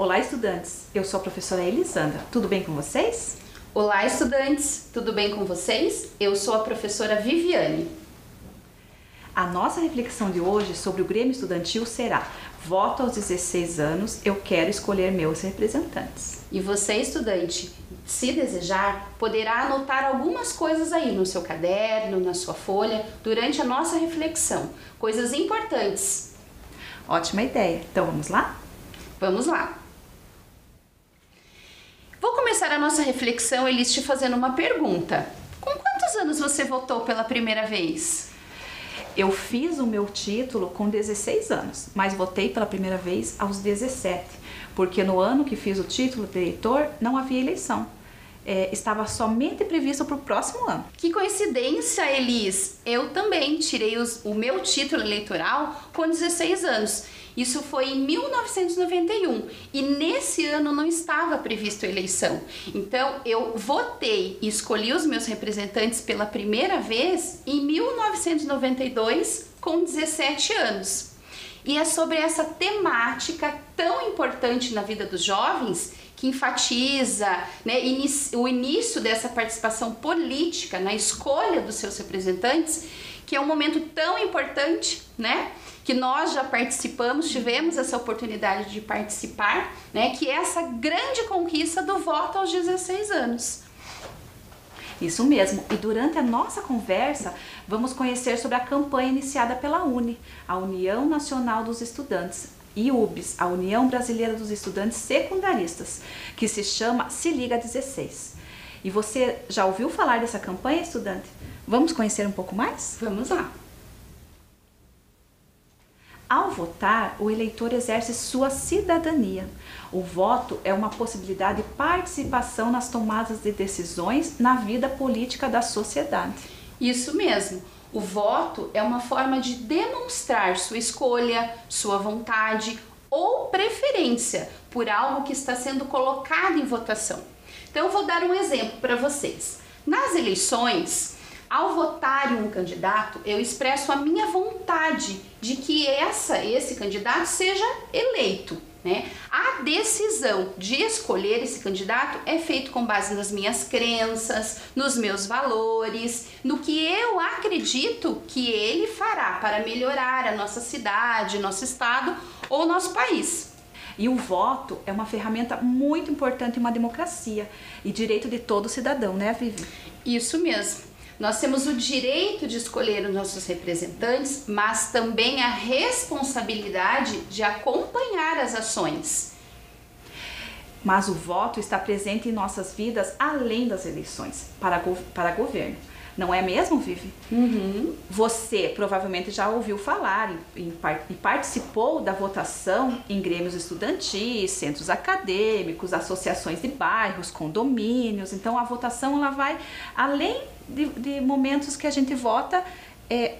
Olá, estudantes! Eu sou a professora Elisandra. Tudo bem com vocês? Olá, estudantes! Tudo bem com vocês? Eu sou a professora Viviane. A nossa reflexão de hoje sobre o Grêmio Estudantil será: voto aos 16 anos, eu quero escolher meus representantes. E você, estudante, se desejar, poderá anotar algumas coisas aí no seu caderno, na sua folha, durante a nossa reflexão. Coisas importantes. Ótima ideia! Então vamos lá? Vamos lá! Vou começar a nossa reflexão, Elis, te fazendo uma pergunta. Com quantos anos você votou pela primeira vez? Eu fiz o meu título com 16 anos, mas votei pela primeira vez aos 17, porque no ano que fiz o título de eleitor não havia eleição. Estava somente previsto para o próximo ano. Que coincidência, Elis! Eu também tirei o meu título eleitoral com 16 anos. Isso foi em 1991 e nesse ano não estava previsto a eleição. Então eu votei e escolhi os meus representantes pela primeira vez em 1992 com 17 anos. E é sobre essa temática tão importante na vida dos jovens que enfatiza, né, o início dessa participação política na escolha dos seus representantes, que é um momento tão importante, né? Que nós já participamos, tivemos essa oportunidade de participar, né? Que é essa grande conquista do voto aos 16 anos. Isso mesmo, e durante a nossa conversa vamos conhecer sobre a campanha iniciada pela UNE, a União Nacional dos Estudantes, e UBS, a União Brasileira dos Estudantes Secundaristas, que se chama Se Liga 16. E você já ouviu falar dessa campanha, estudante? Vamos conhecer um pouco mais? Vamos lá! Ao votar, o eleitor exerce sua cidadania. O voto é uma possibilidade de participação nas tomadas de decisões na vida política da sociedade. Isso mesmo. O voto é uma forma de demonstrar sua escolha, sua vontade ou preferência por algo que está sendo colocado em votação. Então, eu vou dar um exemplo para vocês. Nas eleições, ao votar em um candidato, eu expresso a minha vontade de que esse candidato seja eleito, né? A decisão de escolher esse candidato é feita com base nas minhas crenças, nos meus valores, no que eu acredito que ele fará para melhorar a nossa cidade, nosso estado ou nosso país. E o voto é uma ferramenta muito importante em uma democracia e direito de todo cidadão, né, Vivi? Isso mesmo. Nós temos o direito de escolher os nossos representantes, mas também a responsabilidade de acompanhar as ações. Mas o voto está presente em nossas vidas além das eleições, para governo. Não é mesmo, Vivi? Uhum. Você provavelmente já ouviu falar e participou da votação em grêmios estudantis, centros acadêmicos, associações de bairros, condomínios. Então a votação ela vai além de momentos que a gente vota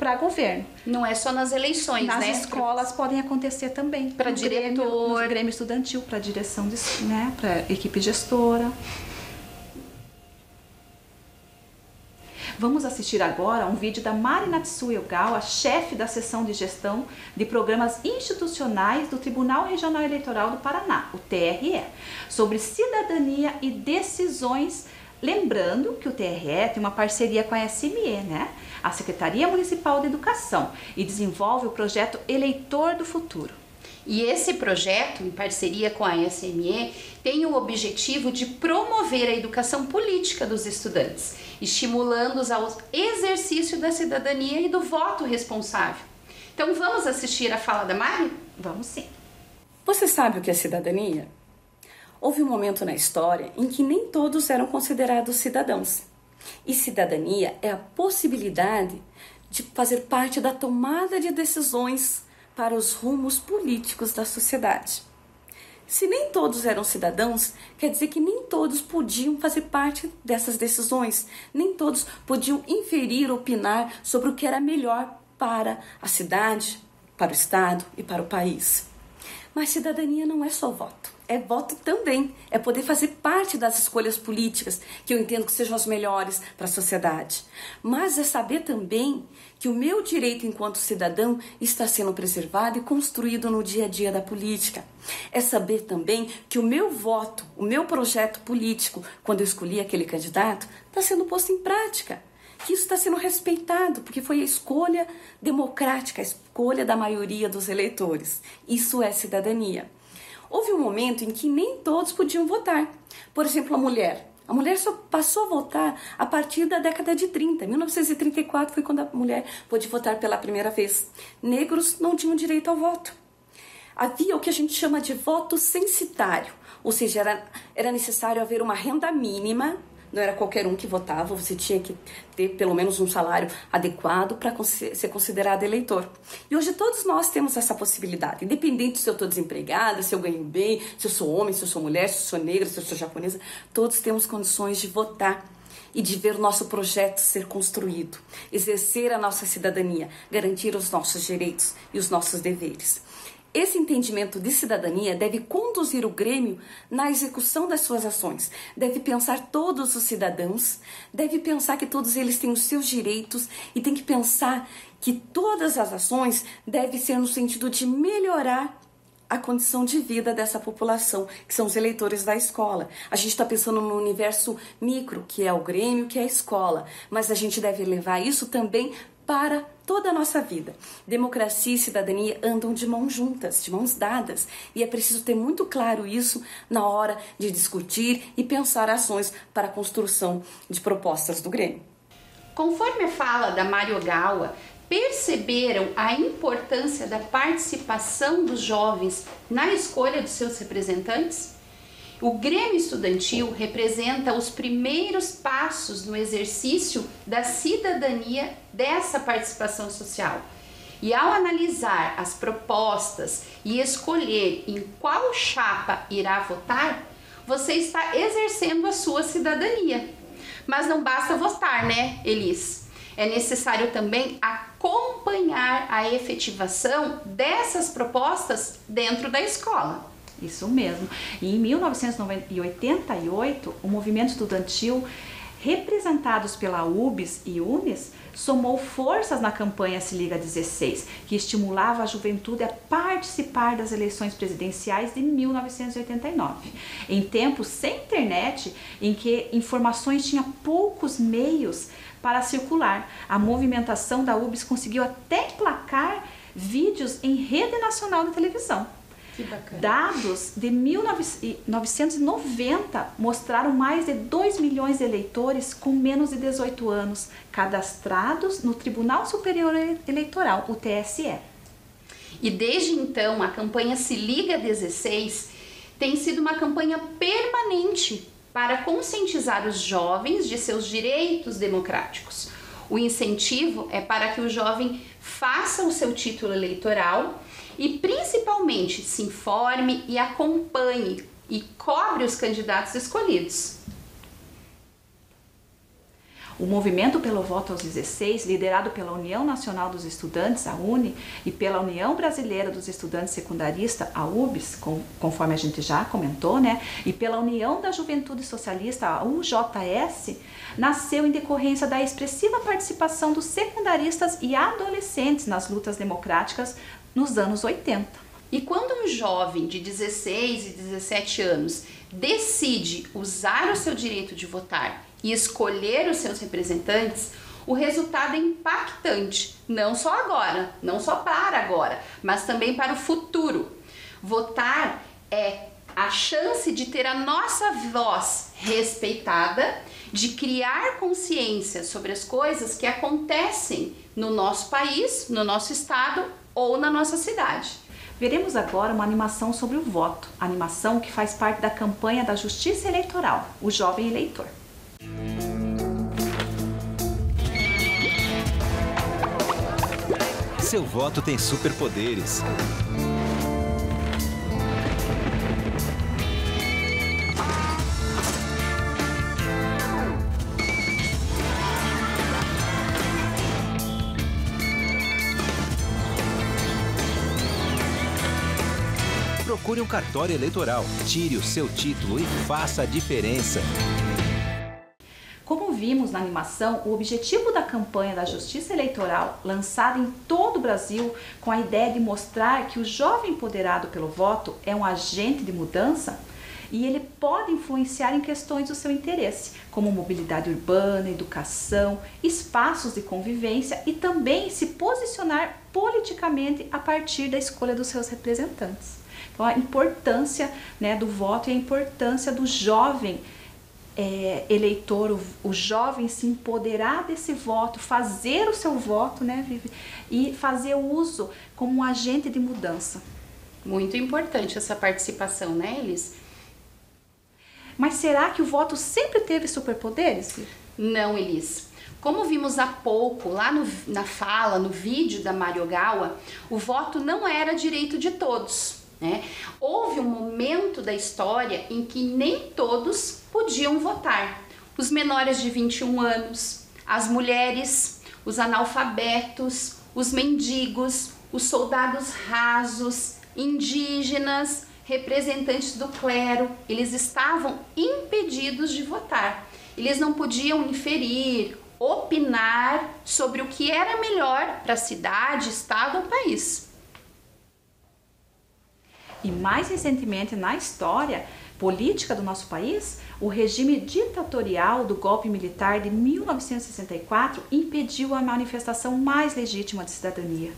para governo. Não é só nas eleições, nas né? escolas podem acontecer também. Para diretor. No grêmio estudantil, para direção, né, para equipe gestora. Vamos assistir agora um vídeo da Mari Natsuo Ogawa, chefe da seção de gestão de programas institucionais do Tribunal Regional Eleitoral do Paraná, o TRE, sobre cidadania e decisões. Lembrando que o TRE tem uma parceria com a SME, né? A Secretaria Municipal de Educação, e desenvolve o projeto Eleitor do Futuro. E esse projeto, em parceria com a SME, tem o objetivo de promover a educação política dos estudantes, estimulando-os ao exercício da cidadania e do voto responsável. Então vamos assistir a fala da Mari? Vamos sim. Você sabe o que é cidadania? Houve um momento na história em que nem todos eram considerados cidadãos. E cidadania é a possibilidade de fazer parte da tomada de decisões para os rumos políticos da sociedade. Se nem todos eram cidadãos, quer dizer que nem todos podiam fazer parte dessas decisões, nem todos podiam inferir, opinar sobre o que era melhor para a cidade, para o estado e para o país. Mas cidadania não é só voto. é voto também, é poder fazer parte das escolhas políticas que eu entendo que sejam as melhores para a sociedade. Mas é saber também que o meu direito enquanto cidadão está sendo preservado e construído no dia a dia da política. É saber também que o meu voto, o meu projeto político, quando eu escolhi aquele candidato, está sendo posto em prática. Que isso está sendo respeitado, porque foi a escolha democrática, a escolha da maioria dos eleitores. Isso é cidadania. Houve um momento em que nem todos podiam votar. Por exemplo, a mulher. A mulher só passou a votar a partir da década de 30. 1934 foi quando a mulher pôde votar pela primeira vez. Negros não tinham direito ao voto. Havia o que a gente chama de voto censitário, ou seja, era necessário haver uma renda mínima. Não era qualquer um que votava, você tinha que ter pelo menos um salário adequado para ser considerado eleitor. E hoje todos nós temos essa possibilidade, independente se eu estou desempregada, se eu ganho bem, se eu sou homem, se eu sou mulher, se eu sou negra, se eu sou japonesa, todos temos condições de votar e de ver o nosso projeto ser construído, exercer a nossa cidadania, garantir os nossos direitos e os nossos deveres. Esse entendimento de cidadania deve conduzir o Grêmio na execução das suas ações. Deve pensar todos os cidadãos, deve pensar que todos eles têm os seus direitos e tem que pensar que todas as ações devem ser no sentido de melhorar a condição de vida dessa população, que são os eleitores da escola. A gente está pensando no universo micro, que é o Grêmio, que é a escola, mas a gente deve levar isso também para toda a nossa vida. Democracia e cidadania andam de mãos juntas, de mãos dadas, e é preciso ter muito claro isso na hora de discutir e pensar ações para a construção de propostas do Grêmio. Conforme a fala da Mari Ogawa, perceberam a importância da participação dos jovens na escolha de seus representantes? O Grêmio Estudantil representa os primeiros passos no exercício da cidadania dessa participação social. E ao analisar as propostas e escolher em qual chapa irá votar, você está exercendo a sua cidadania. Mas não basta votar, né, Elis? É necessário também acompanhar a efetivação dessas propostas dentro da escola. Isso mesmo. E em 1988, o movimento estudantil, representados pela UBS e UNES, somou forças na campanha Se Liga 16, que estimulava a juventude a participar das eleições presidenciais de 1989. Em tempos sem internet, em que informações tinham poucos meios para circular, a movimentação da UBS conseguiu até emplacar vídeos em rede nacional de televisão. Que bacana. Dados de 1990 mostraram mais de 2 milhões de eleitores com menos de 18 anos cadastrados no Tribunal Superior Eleitoral, o TSE. E desde então, a campanha Se Liga 16 tem sido uma campanha permanente para conscientizar os jovens de seus direitos democráticos. O incentivo é para que o jovem faça o seu título eleitoral e principalmente se informe e acompanhe e cobre os candidatos escolhidos. O movimento pelo voto aos 16, liderado pela União Nacional dos Estudantes, a UNE, e pela União Brasileira dos Estudantes Secundaristas, a UBS, conforme a gente já comentou, né? E pela União da Juventude Socialista, a UJS, nasceu em decorrência da expressiva participação dos secundaristas e adolescentes nas lutas democráticas nos anos 80. E quando um jovem de 16 e 17 anos decide usar o seu direito de votar e escolher os seus representantes, o resultado é impactante, não só agora, não só para agora, mas também para o futuro. Votar é a chance de ter a nossa voz respeitada, de criar consciência sobre as coisas que acontecem no nosso país, no nosso estado ou na nossa cidade. Veremos agora uma animação sobre o voto, animação que faz parte da campanha da Justiça Eleitoral, o Jovem Eleitor. Seu voto tem superpoderes. Procure um cartório eleitoral, tire o seu título e faça a diferença. Como vimos na animação, o objetivo da campanha da Justiça Eleitoral, lançada em todo o Brasil com a ideia de mostrar que o jovem empoderado pelo voto é um agente de mudança e ele pode influenciar em questões do seu interesse, como mobilidade urbana, educação, espaços de convivência e também se posicionar politicamente a partir da escolha dos seus representantes. Então, a importância, né, do voto e a importância do jovem eleitor, o jovem se empoderar desse voto, fazer o seu voto, né, Vivi? E fazer uso como um agente de mudança. Muito importante essa participação, né, Elis? Mas será que o voto sempre teve superpoderes, Vivi? Não, Elis. Como vimos há pouco, lá na fala, no vídeo da Mari Ogawa, o voto não era direito de todos, né? Houve um momento da história em que nem todos podiam votar. Os menores de 21 anos, as mulheres, os analfabetos, os mendigos, os soldados rasos, indígenas, representantes do clero, eles estavam impedidos de votar. Eles não podiam inferir, opinar sobre o que era melhor para a cidade, estado ou país. E mais recentemente na história política do nosso país, o regime ditatorial do golpe militar de 1964 impediu a manifestação mais legítima de cidadania,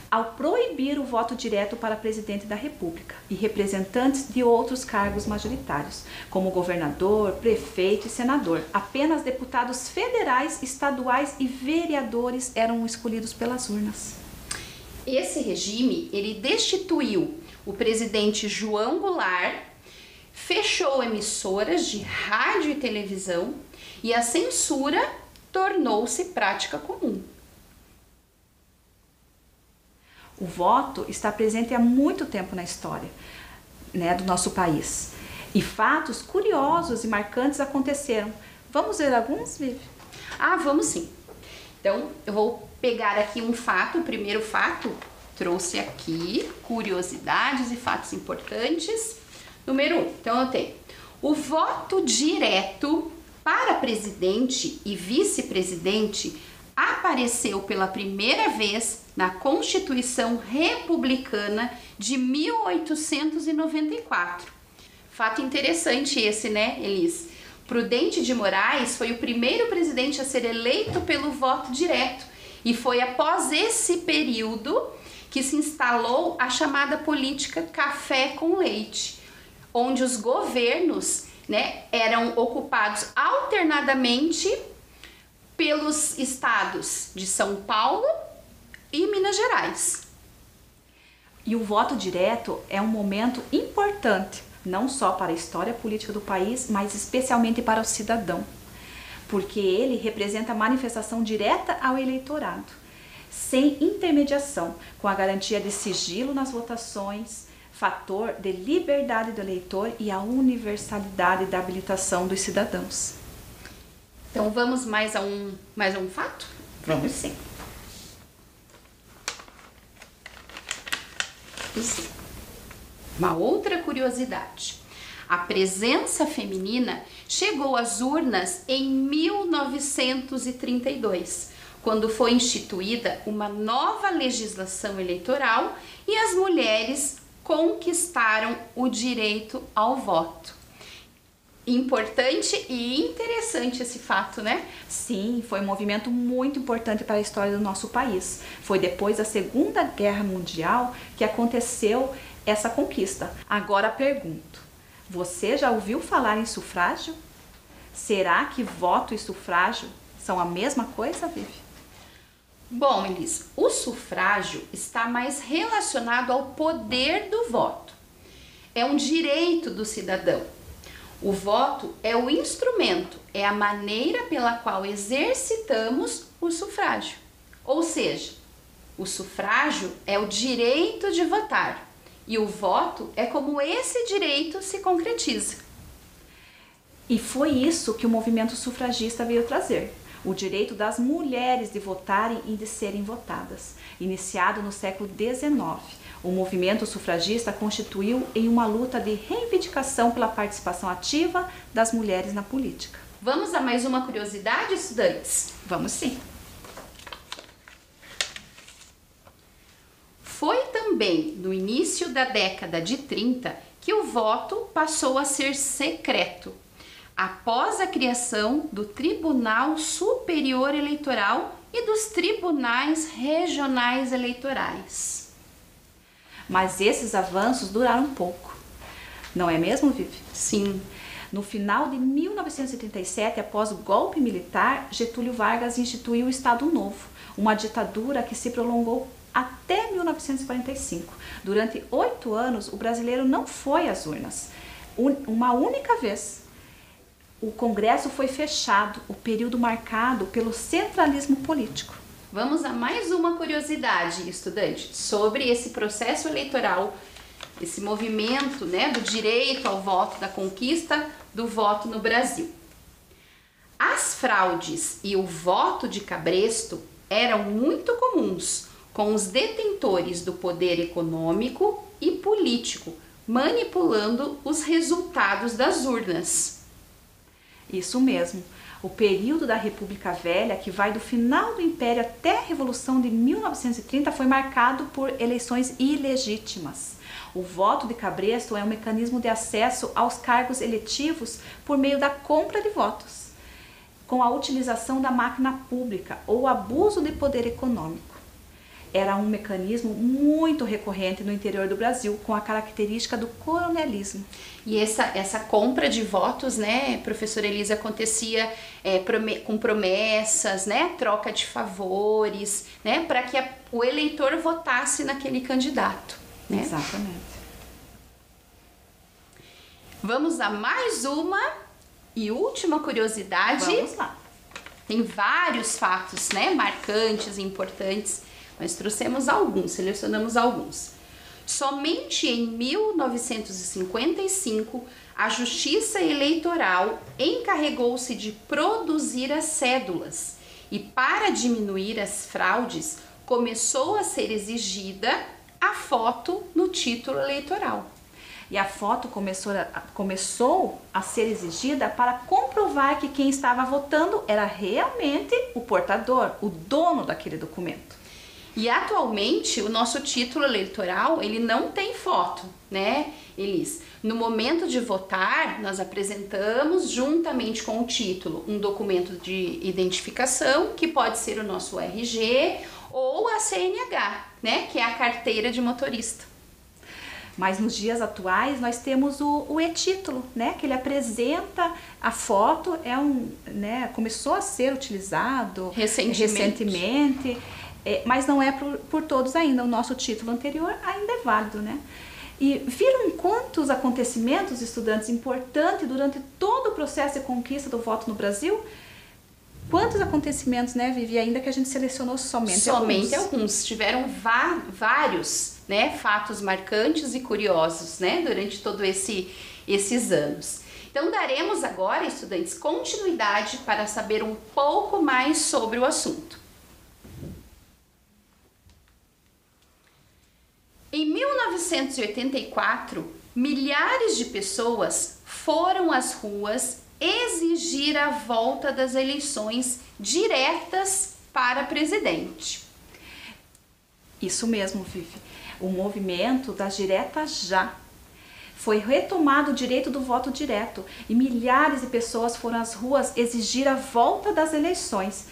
ao proibir o voto direto para presidente da República e representantes de outros cargos majoritários, como governador, prefeito e senador. Apenas deputados federais, estaduais e vereadores eram escolhidos pelas urnas. Esse regime, ele destituiu o presidente João Goulart, fechou emissoras de rádio e televisão e a censura tornou-se prática comum. O voto está presente há muito tempo na história, né, do nosso país. E fatos curiosos e marcantes aconteceram. Vamos ver alguns, Vivi? Ah, vamos sim. Então, eu vou pegar aqui um fato, o primeiro fato, trouxe aqui curiosidades e fatos importantes. Número 1, então eu tenho o voto direto para presidente e vice-presidente apareceu pela primeira vez na Constituição Republicana de 1894. Fato interessante esse, né, Elis? Prudente de Moraes foi o primeiro presidente a ser eleito pelo voto direto e foi após esse período que se instalou a chamada política café com leite, onde os governos, né, eram ocupados alternadamente pelos estados de São Paulo e Minas Gerais. E o voto direto é um momento importante, não só para a história política do país, mas especialmente para o cidadão, porque ele representa a manifestação direta ao eleitorado, sem intermediação, com a garantia de sigilo nas votações, fator de liberdade do eleitor e a universalidade da habilitação dos cidadãos. Então vamos mais a um fato? Vamos sim. Uma outra curiosidade. A presença feminina chegou às urnas em 1932, quando foi instituída uma nova legislação eleitoral e as mulheres conquistaram o direito ao voto. Importante e interessante esse fato, né? Sim, foi um movimento muito importante para a história do nosso país. Foi depois da Segunda Guerra Mundial que aconteceu essa conquista. Agora pergunto, você já ouviu falar em sufrágio? Será que voto e sufrágio são a mesma coisa, Vivi? Bom, Elis, o sufrágio está mais relacionado ao poder do voto. É um direito do cidadão. O voto é o instrumento, é a maneira pela qual exercitamos o sufrágio. Ou seja, o sufrágio é o direito de votar e o voto é como esse direito se concretiza. E foi isso que o movimento sufragista veio trazer. O direito das mulheres de votarem e de serem votadas, iniciado no século XIX. O movimento sufragista constituiu em uma luta de reivindicação pela participação ativa das mulheres na política. Vamos a mais uma curiosidade, estudantes? Vamos sim. Foi também no início da década de 30 que o voto passou a ser secreto, após a criação do Tribunal Superior Eleitoral e dos tribunais regionais eleitorais. Mas esses avanços duraram pouco, não é mesmo, Vivi? Sim. No final de 1937, após o golpe militar, Getúlio Vargas instituiu o Estado Novo, uma ditadura que se prolongou até 1945. Durante 8 anos, o brasileiro não foi às urnas. Uma única vez. O Congresso foi fechado, o período marcado pelo centralismo político. Vamos a mais uma curiosidade, estudante, sobre esse processo eleitoral, esse movimento, né, do direito ao voto, da conquista do voto no Brasil. As fraudes e o voto de cabresto eram muito comuns, com os detentores do poder econômico e político manipulando os resultados das urnas. Isso mesmo. O período da República Velha, que vai do final do Império até a Revolução de 1930, foi marcado por eleições ilegítimas. O voto de cabresto é um mecanismo de acesso aos cargos eletivos por meio da compra de votos, com a utilização da máquina pública ou abuso de poder econômico. Era um mecanismo muito recorrente no interior do Brasil, com a característica do coronelismo. E essa compra de votos, né, professora Elisa, acontecia com promessas, né, troca de favores, né, para que o eleitor votasse naquele candidato. Né? Exatamente. Vamos a mais uma e última curiosidade. Vamos lá. Tem vários fatos, né, marcantes e importantes. Nós trouxemos alguns, selecionamos alguns. Somente em 1955, a Justiça Eleitoral encarregou-se de produzir as cédulas e, para diminuir as fraudes, começou a ser exigida a foto no título eleitoral. E a foto começou a ser exigida para comprovar que quem estava votando era realmente o portador, o dono daquele documento. E atualmente o nosso título eleitoral, ele não tem foto, né, Elis? No momento de votar, nós apresentamos juntamente com o título um documento de identificação, que pode ser o nosso RG ou a CNH, né, que é a carteira de motorista. Mas nos dias atuais nós temos o e-título, né, que ele apresenta a foto, começou a ser utilizado recentemente. Mas não é por todos ainda. O nosso título anterior ainda é válido, né? E viram quantos acontecimentos, estudantes, importantes durante todo o processo de conquista do voto no Brasil? Quantos acontecimentos, né, Vivi, ainda que a gente selecionou somente alguns. Tiveram vários, né, fatos marcantes e curiosos, né, durante todos esses anos. Então, daremos agora, estudantes, continuidade para saber um pouco mais sobre o assunto. Em 1984, milhares de pessoas foram às ruas exigir a volta das eleições diretas para presidente. Isso mesmo, Vivi. O movimento das diretas já. Foi retomado o direito do voto direto e milhares de pessoas foram às ruas exigir a volta das eleições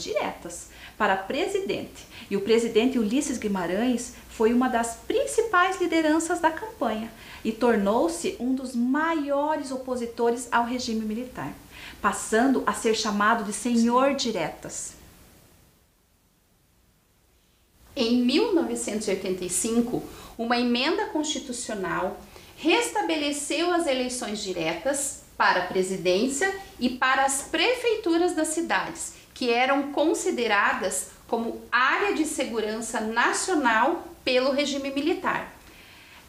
diretas para presidente. E o presidente Ulisses Guimarães foi uma das principais lideranças da campanha e tornou-se um dos maiores opositores ao regime militar, passando a ser chamado de Senhor Diretas. Em 1985, uma emenda constitucional restabeleceu as eleições diretas para a presidência e para as prefeituras das cidades, que eram consideradas como área de segurança nacional pelo regime militar.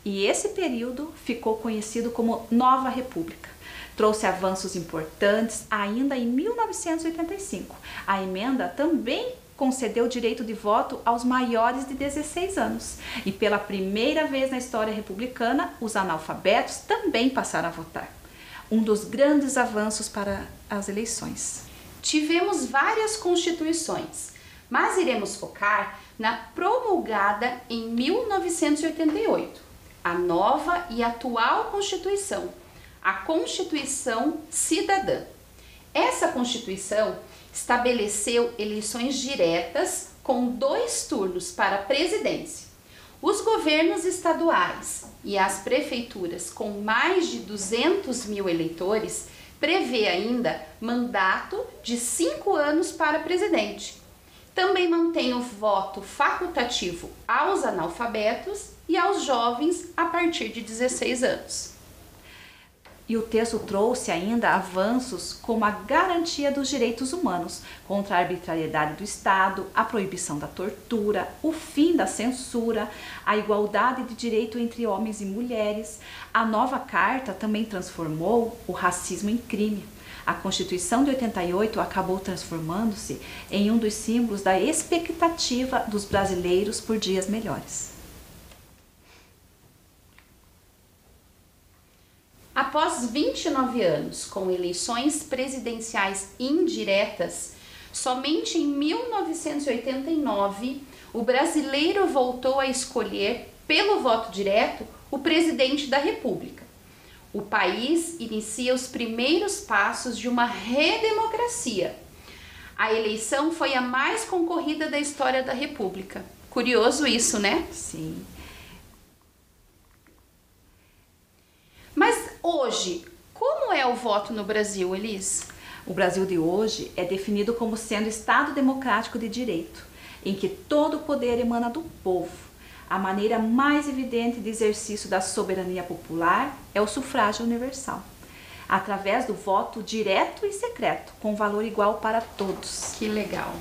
E esse período ficou conhecido como Nova República. Trouxe avanços importantes ainda em 1985. A emenda também concedeu o direito de voto aos maiores de 16 anos. E pela primeira vez na história republicana, os analfabetos também passaram a votar. Um dos grandes avanços para as eleições. Tivemos várias constituições, mas iremos focar na promulgada em 1988, a nova e atual Constituição, a Constituição Cidadã. Essa Constituição estabeleceu eleições diretas com 2 turnos para a presidência. Os governos estaduais e as prefeituras com mais de 200 mil eleitores prevê ainda mandato de 5 anos para presidente. Também mantém o voto facultativo aos analfabetos e aos jovens a partir de 16 anos. E o texto trouxe ainda avanços como a garantia dos direitos humanos, contra a arbitrariedade do Estado, a proibição da tortura, o fim da censura, a igualdade de direito entre homens e mulheres. A nova carta também transformou o racismo em crime. A Constituição de 88 acabou transformando-se em um dos símbolos da expectativa dos brasileiros por dias melhores. Após 29 anos com eleições presidenciais indiretas, somente em 1989 o brasileiro voltou a escolher, pelo voto direto, o presidente da República. O país inicia os primeiros passos de uma redemocracia. A eleição foi a mais concorrida da história da República. Curioso isso, né? Sim. Mas hoje, como é o voto no Brasil, Elis? O Brasil de hoje é definido como sendo Estado democrático de direito, em que todo o poder emana do povo. A maneira mais evidente de exercício da soberania popular é o sufrágio universal, através do voto direto e secreto, com valor igual para todos. Que legal!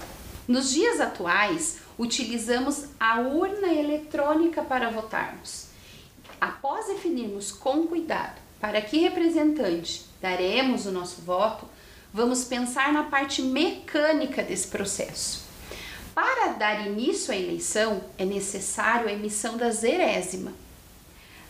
Nos dias atuais, utilizamos a urna eletrônica para votarmos. Após definirmos com cuidado para que representante daremos o nosso voto, vamos pensar na parte mecânica desse processo. Para dar início à eleição, é necessário a emissão da zerésima.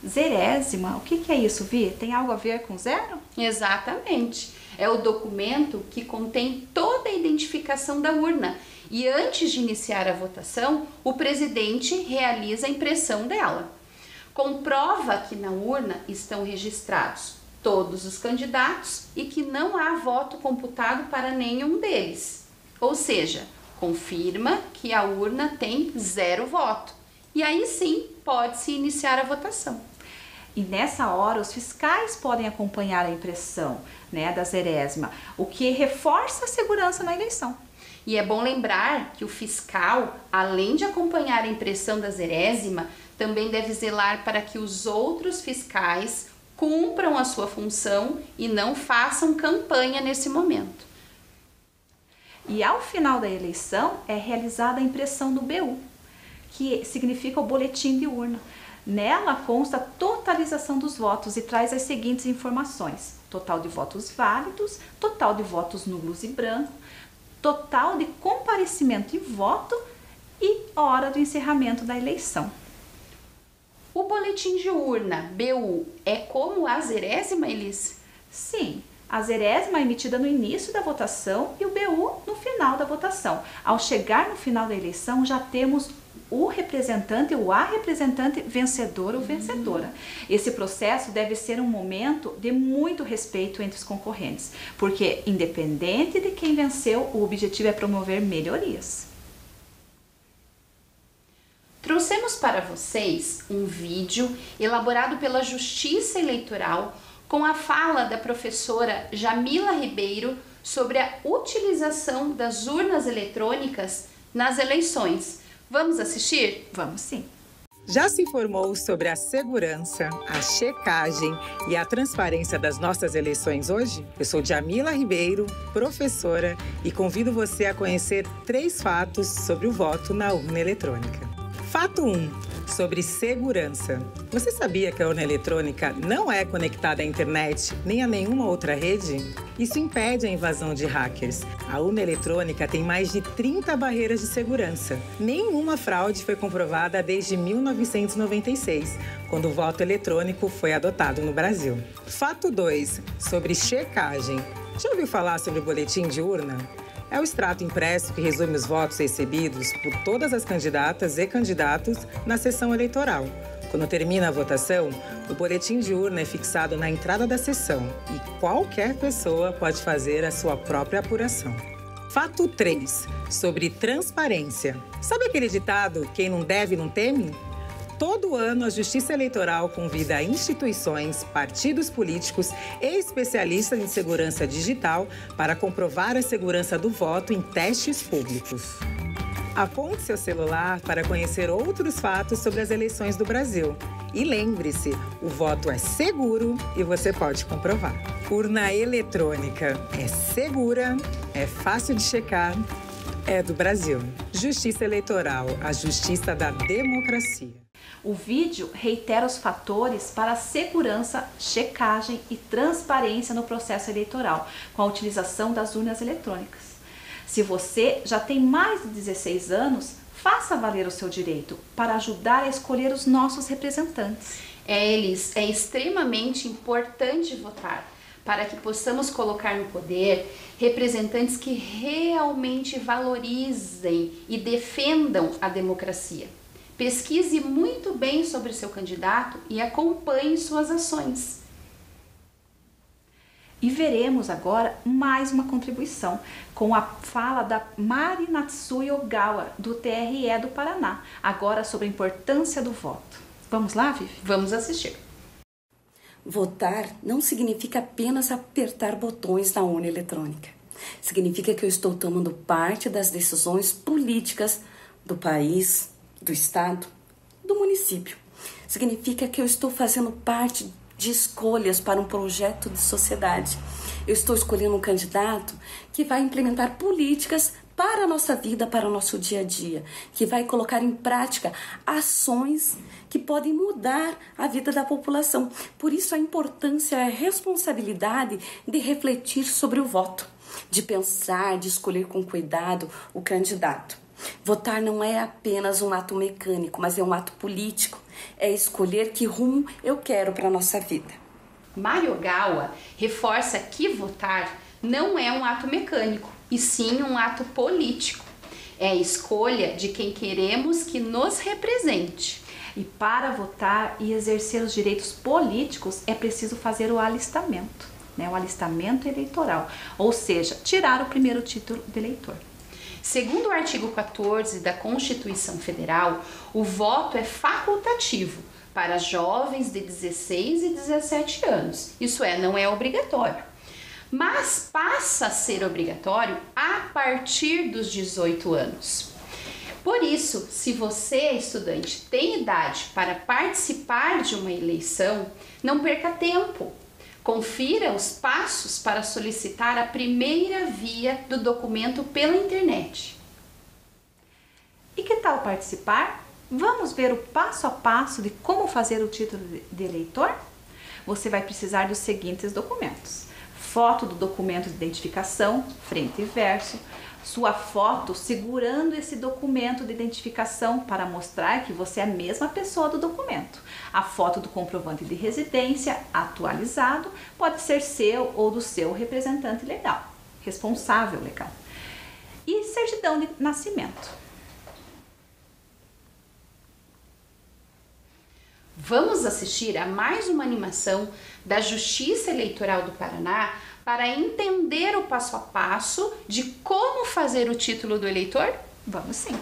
Zerésima? O que é isso, Vi? Tem algo a ver com zero? Exatamente. É o documento que contém toda a identificação da urna e antes de iniciar a votação, o presidente realiza a impressão dela. Comprova que na urna estão registrados todos os candidatos e que não há voto computado para nenhum deles. Ou seja, confirma que a urna tem 0 voto. E aí sim pode-se iniciar a votação. E nessa hora os fiscais podem acompanhar a impressão, da zerésima, o que reforça a segurança na eleição. E é bom lembrar que o fiscal, além de acompanhar a impressão da zerésima, também deve zelar para que os outros fiscais cumpram a sua função e não façam campanha nesse momento. E ao final da eleição é realizada a impressão do BU, que significa o boletim de urna. Nela consta a totalização dos votos e traz as seguintes informações: total de votos válidos, total de votos nulos e brancos, total de comparecimento e voto e hora do encerramento da eleição. O boletim de urna, BU, é como a zerésima, Elis? Sim, a zerésima é emitida no início da votação e o BU no final da votação. Ao chegar no final da eleição, já temos o representante ou a representante vencedor ou vencedora. Esse processo deve ser um momento de muito respeito entre os concorrentes, porque independente de quem venceu, o objetivo é promover melhorias. Trouxemos para vocês um vídeo elaborado pela Justiça Eleitoral com a fala da professora Jamila Ribeiro sobre a utilização das urnas eletrônicas nas eleições. Vamos assistir? Vamos sim! Já se informou sobre a segurança, a checagem e a transparência das nossas eleições hoje? Eu sou Jamila Ribeiro, professora, e convido você a conhecer 3 fatos sobre o voto na urna eletrônica. Fato 1. sobre segurança. Você sabia que a urna eletrônica não é conectada à internet nem a nenhuma outra rede? Isso impede a invasão de hackers. A urna eletrônica tem mais de 30 barreiras de segurança. Nenhuma fraude foi comprovada desde 1996, quando o voto eletrônico foi adotado no Brasil. Fato 2, sobre checagem. Já ouviu falar sobre o boletim de urna? É o extrato impresso que resume os votos recebidos por todas as candidatas e candidatos na sessão eleitoral. Quando termina a votação, o boletim de urna é fixado na entrada da sessão e qualquer pessoa pode fazer a sua própria apuração. Fato 3, sobre transparência. Sabe aquele ditado, quem não deve não teme? Todo ano, a Justiça Eleitoral convida instituições, partidos políticos e especialistas em segurança digital para comprovar a segurança do voto em testes públicos. Aponte seu celular para conhecer outros fatos sobre as eleições do Brasil. E lembre-se, o voto é seguro e você pode comprovar. Urna eletrônica é segura, é fácil de checar, é do Brasil. Justiça Eleitoral, a justiça da democracia. O vídeo reitera os fatores para a segurança, checagem e transparência no processo eleitoral, com a utilização das urnas eletrônicas. Se você já tem mais de 16 anos, faça valer o seu direito para ajudar a escolher os nossos representantes. Elis, é extremamente importante votar para que possamos colocar no poder representantes que realmente valorizem e defendam a democracia. Pesquise muito bem sobre seu candidato e acompanhe suas ações. E veremos agora mais uma contribuição com a fala da Mari Natsuya Ogawa, do TRE do Paraná, agora sobre a importância do voto. Vamos lá, Vivi? Vamos assistir. Votar não significa apenas apertar botões na urna eletrônica. Significa que eu estou tomando parte das decisões políticas do país, do estado, do município. Significa que eu estou fazendo parte de escolhas para um projeto de sociedade. Eu estou escolhendo um candidato que vai implementar políticas para a nossa vida, para o nosso dia a dia, que vai colocar em prática ações que podem mudar a vida da população. Por isso a importância e a responsabilidade de refletir sobre o voto, de pensar, de escolher com cuidado o candidato. Votar não é apenas um ato mecânico, mas é um ato político. É escolher que rumo eu quero para a nossa vida. Mari Ogawa reforça que votar não é um ato mecânico, e sim um ato político. É a escolha de quem queremos que nos represente. E para votar e exercer os direitos políticos é preciso fazer o alistamento, o alistamento eleitoral, ou seja, tirar o primeiro título de eleitor. Segundo o artigo 14 da Constituição Federal, o voto é facultativo para jovens de 16 e 17 anos. Isso é, não é obrigatório. Mas passa a ser obrigatório a partir dos 18 anos. Por isso, se você, estudante, tem idade para participar de uma eleição, não perca tempo. Confira os passos para solicitar a primeira via do documento pela internet. E que tal participar? Vamos ver o passo a passo de como fazer o título de eleitor? Você vai precisar dos seguintes documentos: foto do documento de identificação, frente e verso, sua foto segurando esse documento de identificação para mostrar que você é a mesma pessoa do documento. A foto do comprovante de residência atualizado pode ser seu ou do seu representante legal, responsável legal. E certidão de nascimento. Vamos assistir a mais uma animação da Justiça Eleitoral do Paraná para entender o passo a passo de como fazer o título do eleitor? Vamos sim!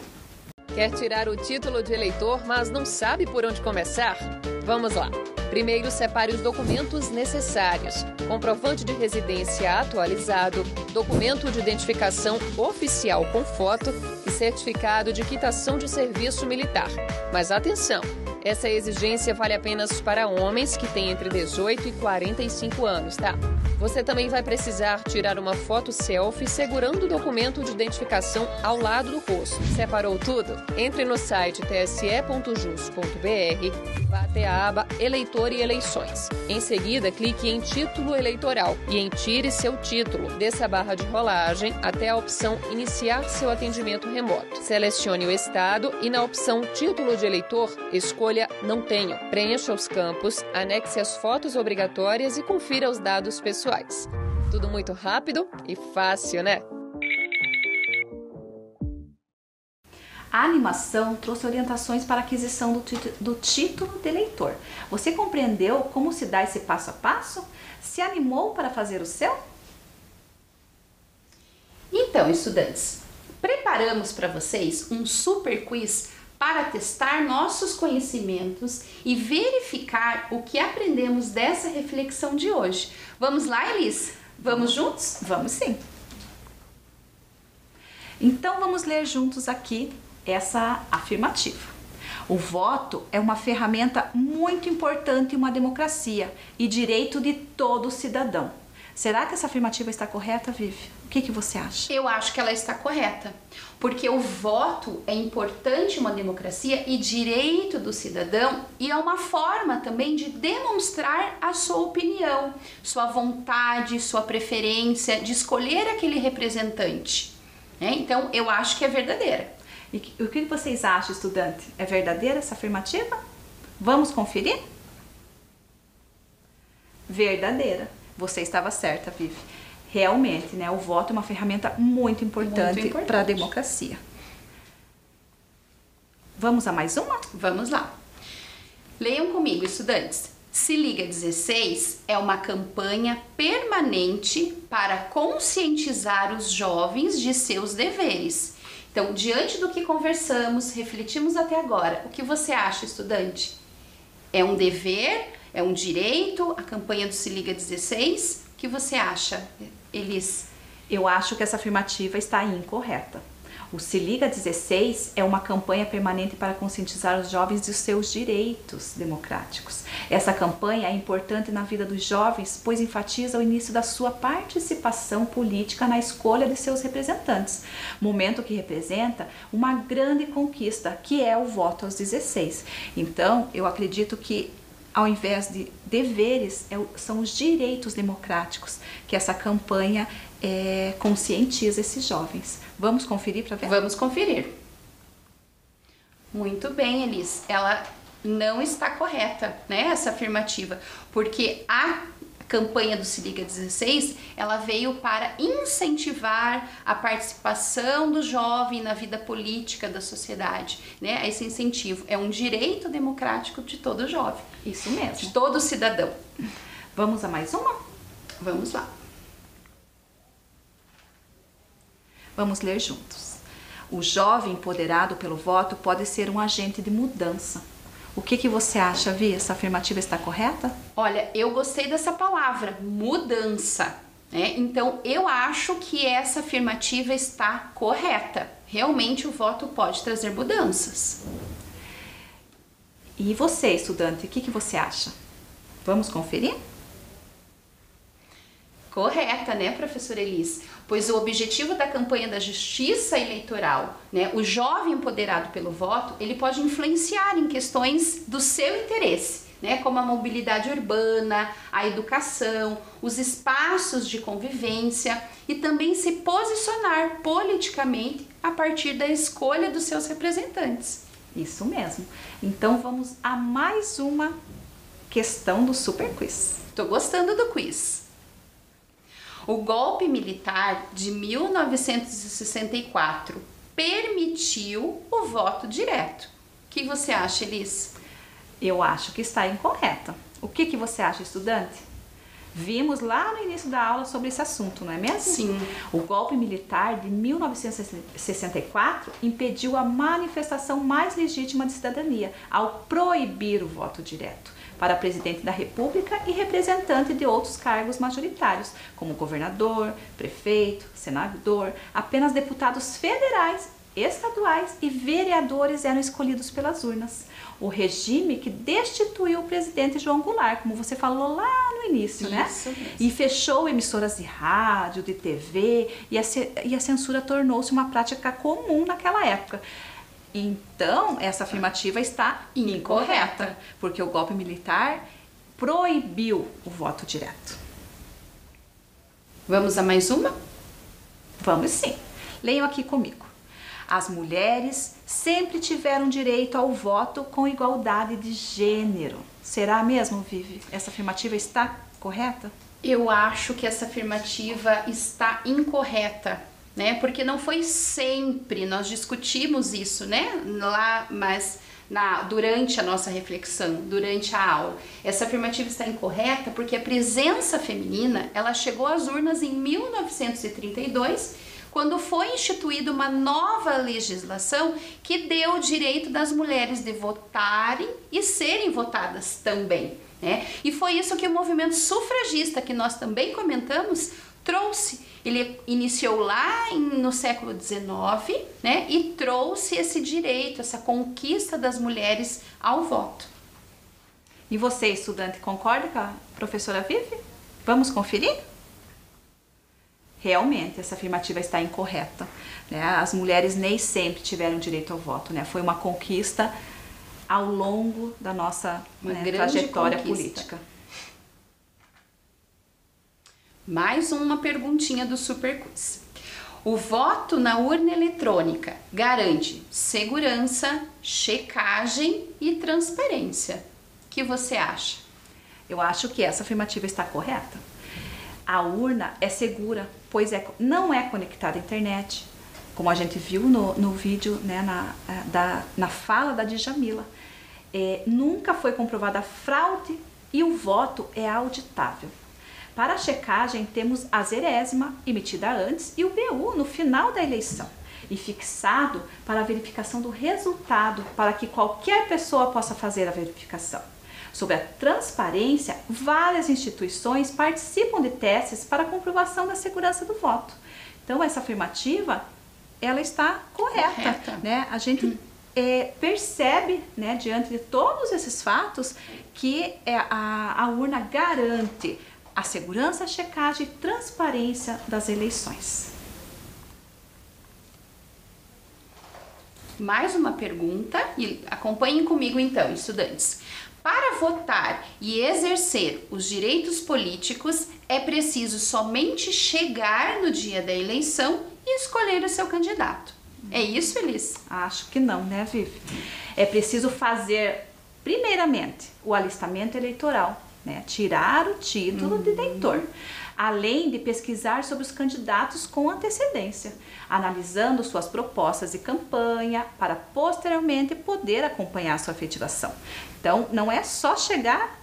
Quer tirar o título de eleitor, mas não sabe por onde começar? Vamos lá! Primeiro, separe os documentos necessários: comprovante de residência atualizado, documento de identificação oficial com foto e certificado de quitação de serviço militar. Mas atenção! Essa exigência vale apenas para homens que têm entre 18 e 45 anos, tá? Você também vai precisar tirar uma foto selfie segurando o documento de identificação ao lado do rosto. Separou tudo? Entre no site tse.jus.br, vá até a aba Eleitor e Eleições. Em seguida, clique em Título Eleitoral e em Tire seu título. Desça a barra de rolagem até a opção Iniciar seu atendimento remoto. Selecione o estado e na opção Título de Eleitor, escolha Não Tenho. Preencha os campos, anexe as fotos obrigatórias e confira os dados pessoais. Tudo muito rápido e fácil, né? A animação trouxe orientações para a aquisição do título de eleitor. Você compreendeu como se dá esse passo a passo? Se animou para fazer o seu? Então, estudantes, preparamos para vocês um super quiz para testar nossos conhecimentos e verificar o que aprendemos dessa reflexão de hoje. Vamos lá, Elis? Vamos juntos? Vamos sim! Então vamos ler juntos aqui essa afirmativa. O voto é uma ferramenta muito importante em uma democracia e direito de todo cidadão. Será que essa afirmativa está correta, Vivi? O que você acha? Eu acho que ela está correta, porque o voto é importante em uma democracia e direito do cidadão, e é uma forma também de demonstrar a sua opinião, sua vontade, sua preferência de escolher aquele representante. Então, eu acho que é verdadeira. E o que vocês acham, estudante? É verdadeira essa afirmativa? Vamos conferir? Verdadeira. Você estava certa, Vivi. Realmente, né? O voto é uma ferramenta muito importante para a democracia. Vamos a mais uma? Vamos lá. Leiam comigo, estudantes. Se Liga 16 é uma campanha permanente para conscientizar os jovens de seus deveres. Então, diante do que conversamos, refletimos até agora, o que você acha, estudante? É um dever? É um direito? A campanha do Se Liga 16? O que você acha, Elis? Eu acho que essa afirmativa está incorreta. O Se Liga 16 é uma campanha permanente para conscientizar os jovens de seus direitos democráticos. Essa campanha é importante na vida dos jovens, pois enfatiza o início da sua participação política na escolha de seus representantes, momento que representa uma grande conquista, que é o voto aos 16. Então, eu acredito que ao invés de deveres, são os direitos democráticos que essa campanha conscientiza esses jovens. Vamos conferir para ver? Vamos conferir. Muito bem, Elis. Ela não está correta, né, essa afirmativa, porque a campanha do Se Liga 16, ela veio para incentivar a participação do jovem na vida política da sociedade, né? Esse incentivo é um direito democrático de todo jovem. Isso mesmo. De todo cidadão. Vamos a mais uma? Vamos lá. Vamos ler juntos. O jovem empoderado pelo voto pode ser um agente de mudança. O que você acha, Vi? Essa afirmativa está correta? Olha, eu gostei dessa palavra, mudança, né? Então, eu acho que essa afirmativa está correta. Realmente, o voto pode trazer mudanças. E você, estudante, o que você acha? Vamos conferir? Correta, né, professora Elis? Pois o objetivo da campanha da justiça eleitoral, né, o jovem empoderado pelo voto, ele pode influenciar em questões do seu interesse, né, como a mobilidade urbana, a educação, os espaços de convivência e também se posicionar politicamente a partir da escolha dos seus representantes. Isso mesmo. Então vamos a mais uma questão do Super Quiz. Tô gostando do quiz. O golpe militar de 1964 permitiu o voto direto. O que você acha, Elis? Eu acho que está incorreta. O que você acha, estudante? Vimos lá no início da aula sobre esse assunto, não é mesmo? Sim. O golpe militar de 1964 impediu a manifestação mais legítima de cidadania ao proibir o voto direto para presidente da República e representante de outros cargos majoritários, como governador, prefeito, senador. Apenas deputados federais estaduais e vereadores eram escolhidos pelas urnas. O regime que destituiu o presidente João Goulart, como você falou lá no início, né? Isso mesmo. E fechou emissoras de rádio, de TV, e a censura tornou-se uma prática comum naquela época. Então, essa afirmativa está incorreta, porque o golpe militar proibiu o voto direto. Vamos a mais uma? Vamos sim. Leiam aqui comigo. As mulheres sempre tiveram direito ao voto com igualdade de gênero. Será mesmo, Vivi? Essa afirmativa está correta? Eu acho que essa afirmativa está incorreta, né? Porque não foi sempre, nós discutimos isso, né? Lá, mas durante a nossa reflexão, durante a aula. Essa afirmativa está incorreta porque a presença feminina, ela chegou às urnas em 1932, quando foi instituída uma nova legislação que deu o direito das mulheres de votarem e serem votadas também, né? E foi isso que o movimento sufragista, que nós também comentamos, trouxe. Ele iniciou lá no século XIX, né? E trouxe esse direito, essa conquista das mulheres ao voto. E você, estudante, concorda com a professora Vivi? Vamos conferir? Realmente, essa afirmativa está incorreta, né? As mulheres nem sempre tiveram direito ao voto, né? Foi uma conquista ao longo da nossa trajetória política. Mais uma perguntinha do Super Quiz. O voto na urna eletrônica garante segurança, checagem e transparência. O que você acha? Eu acho que essa afirmativa está correta. A urna é segura, pois não é conectada à internet, como a gente viu no vídeo, né, na fala da Djamila. Nunca foi comprovada fraude e o voto é auditável. Para a checagem, temos a zerésima, emitida antes, e o BU no final da eleição, e fixado para a verificação do resultado, para que qualquer pessoa possa fazer a verificação. Sobre a transparência, várias instituições participam de testes para a comprovação da segurança do voto. Então, essa afirmativa, ela está correta. Né? A gente percebe, né, diante de todos esses fatos, que a urna garante a segurança, a checagem e transparência das eleições. Mais uma pergunta, e acompanhem comigo então, estudantes. Para votar e exercer os direitos políticos, é preciso somente chegar no dia da eleição e escolher o seu candidato. É isso, Elis? Acho que não, né, Vivi? É preciso fazer, primeiramente, o alistamento eleitoral, né? Tirar o título de eleitor, além de pesquisar sobre os candidatos com antecedência, analisando suas propostas de campanha para posteriormente poder acompanhar sua efetivação. Então, não é só chegar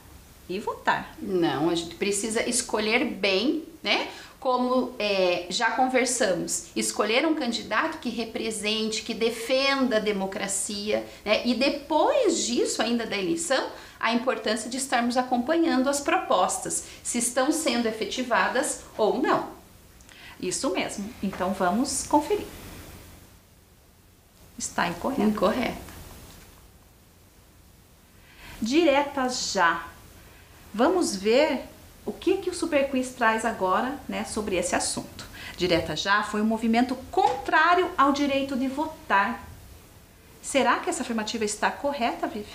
e votar. Não, a gente precisa escolher bem, né? Como já conversamos, escolher um candidato que represente, que defenda a democracia, né? E depois disso, ainda da eleição, a importância de estarmos acompanhando as propostas, se estão sendo efetivadas ou não. Isso mesmo. Então, vamos conferir. Está incorreto. Incorreta. Diretas já. Vamos ver o que o Super Quiz traz agora, né, sobre esse assunto. Direta já foi um movimento contrário ao direito de votar. Será que essa afirmativa está correta, Vivi?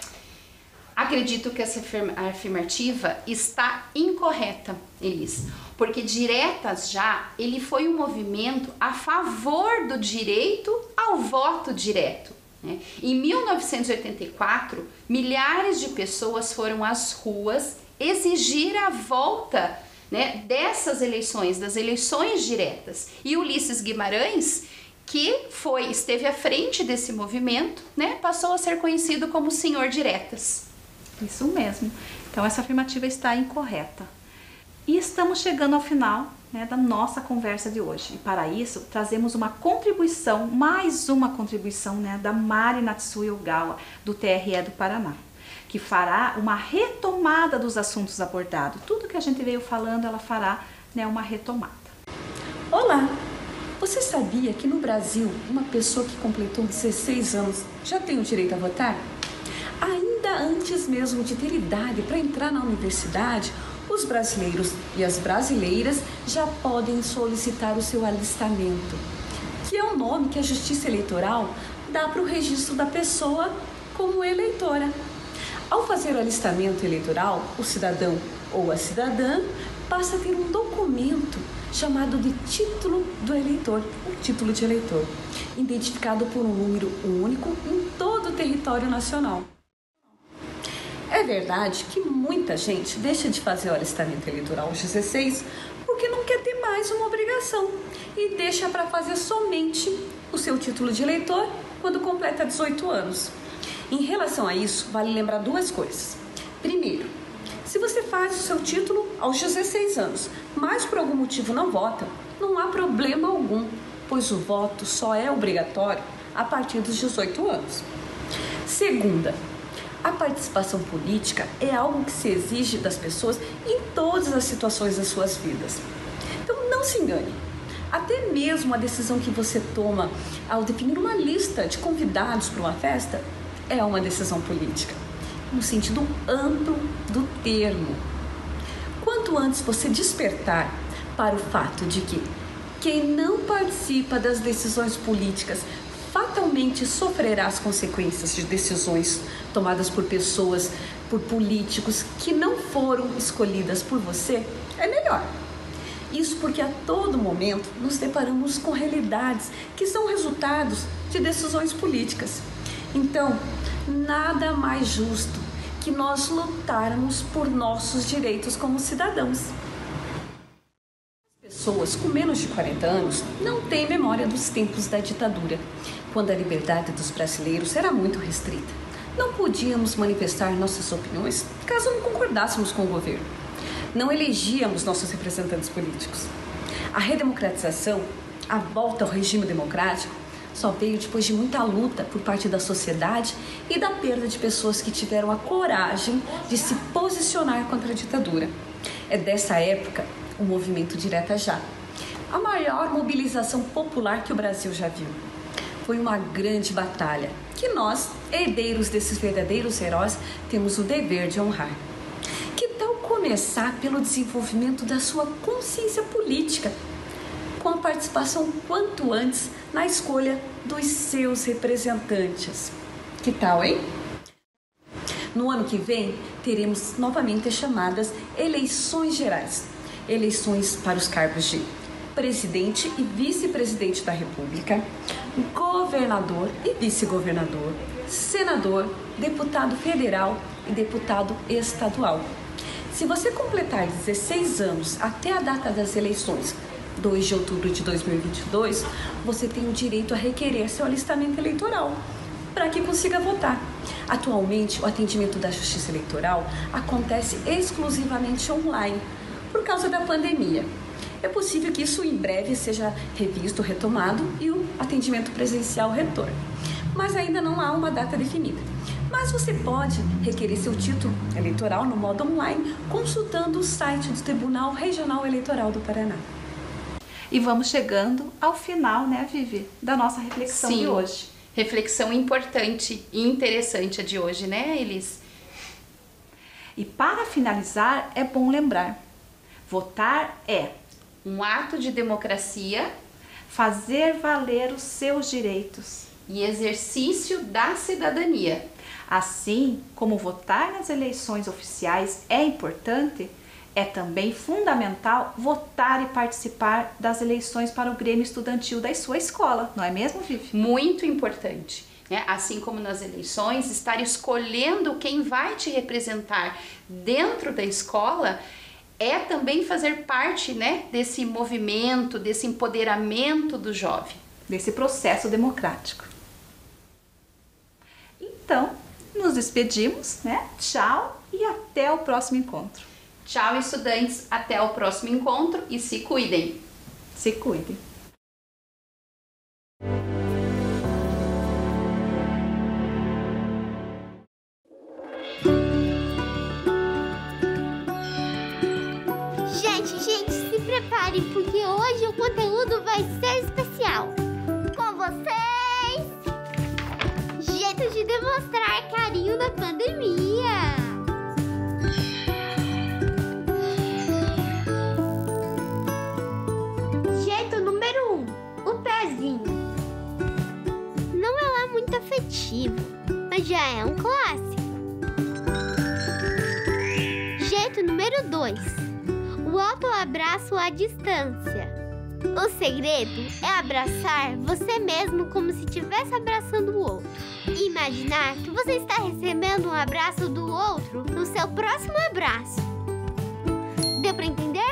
Acredito que essa afirmativa está incorreta, Elis, porque Diretas Já, ele foi um movimento a favor do direito ao voto direto, né? Em 1984, milhares de pessoas foram às ruas exigir a volta, né, dessas eleições, das eleições diretas. E Ulisses Guimarães, que esteve à frente desse movimento, né, passou a ser conhecido como Senhor Diretas. Isso mesmo. Então, essa afirmativa está incorreta. E estamos chegando ao final, né, da nossa conversa de hoje. E para isso, trazemos uma contribuição, mais uma contribuição, né, da Mari Natsuya Ogawa, do TRE do Paraná, que fará uma retomada dos assuntos abordados. Tudo que a gente veio falando, ela fará, né, uma retomada. Olá! Você sabia que no Brasil, uma pessoa que completou 16 anos já tem o direito a votar? Ainda antes mesmo de ter idade para entrar na universidade, os brasileiros e as brasileiras já podem solicitar o seu alistamento, que é o nome que a Justiça Eleitoral dá para o registro da pessoa como eleitora. Ao fazer o alistamento eleitoral, o cidadão ou a cidadã passa a ter um documento chamado de título do eleitor, o título de eleitor, identificado por um número único em todo o território nacional. É verdade que muita gente deixa de fazer o alistamento eleitoral aos 16 porque não quer ter mais uma obrigação e deixa para fazer somente o seu título de eleitor quando completa 18 anos. Em relação a isso, vale lembrar duas coisas. Primeiro, se você faz o seu título aos 16 anos, mas por algum motivo não vota, não há problema algum, pois o voto só é obrigatório a partir dos 18 anos. Segunda, a participação política é algo que se exige das pessoas em todas as situações das suas vidas. Então não se engane, até mesmo a decisão que você toma ao definir uma lista de convidados para uma festa é uma decisão política, no sentido amplo do termo. Quanto antes você despertar para o fato de que quem não participa das decisões políticas fatalmente sofrerá as consequências de decisões tomadas por pessoas, por políticos que não foram escolhidas por você, é melhor. Isso porque a todo momento nos deparamos com realidades que são resultados de decisões políticas. Então, nada mais justo que nós lutarmos por nossos direitos como cidadãos. As pessoas com menos de 40 anos não têm memória dos tempos da ditadura, quando a liberdade dos brasileiros era muito restrita. Não podíamos manifestar nossas opiniões caso não concordássemos com o governo. Não elegíamos nossos representantes políticos. A redemocratização, a volta ao regime democrático, só veio depois de muita luta por parte da sociedade e da perda de pessoas que tiveram a coragem de se posicionar contra a ditadura. É dessa época o movimento Direta Já, a maior mobilização popular que o Brasil já viu. Foi uma grande batalha que nós, herdeiros desses verdadeiros heróis, temos o dever de honrar. Que tal começar pelo desenvolvimento da sua consciência política, com a participação quanto antes na escolha dos seus representantes? Que tal, hein? No ano que vem, teremos novamente as chamadas eleições gerais. Eleições para os cargos de presidente e vice-presidente da República, governador e vice-governador, senador, deputado federal e deputado estadual. Se você completar 16 anos até a data das eleições, 2 de outubro de 2022, você tem o direito a requerer seu alistamento eleitoral para que consiga votar. Atualmente, o atendimento da Justiça Eleitoral acontece exclusivamente online por causa da pandemia. É possível que isso em breve seja revisto, retomado e o atendimento presencial retorne. Mas ainda não há uma data definida. Mas você pode requerer seu título eleitoral no modo online consultando o site do Tribunal Regional Eleitoral do Paraná. E vamos chegando ao final, né, Vivi, da nossa reflexão de hoje. Reflexão importante e interessante a de hoje, né, Elis? E para finalizar, é bom lembrar: votar é um ato de democracia, fazer valer os seus direitos e exercício da cidadania. Assim como votar nas eleições oficiais é importante, é também fundamental votar e participar das eleições para o Grêmio Estudantil da sua escola, não é mesmo, Vivi? Muito importante, né? Assim como nas eleições, estar escolhendo quem vai te representar dentro da escola é também fazer parte, né, desse movimento, desse empoderamento do jovem. Desse processo democrático. Então, nos despedimos, né? Tchau e até o próximo encontro. Tchau, estudantes, até o próximo encontro e se cuidem. Se cuidem. Gente, se preparem porque hoje o conteúdo vai ser especial. demonstrar carinho na pandemia. Jeito número 1, o pezinho. Não é lá muito afetivo, mas já é um clássico. Jeito número 2, o autoabraço à distância. O segredo é abraçar você mesmo como se estivesse abraçando o outro. E imaginar que você está recebendo um abraço do outro no seu próximo abraço. Deu pra entender?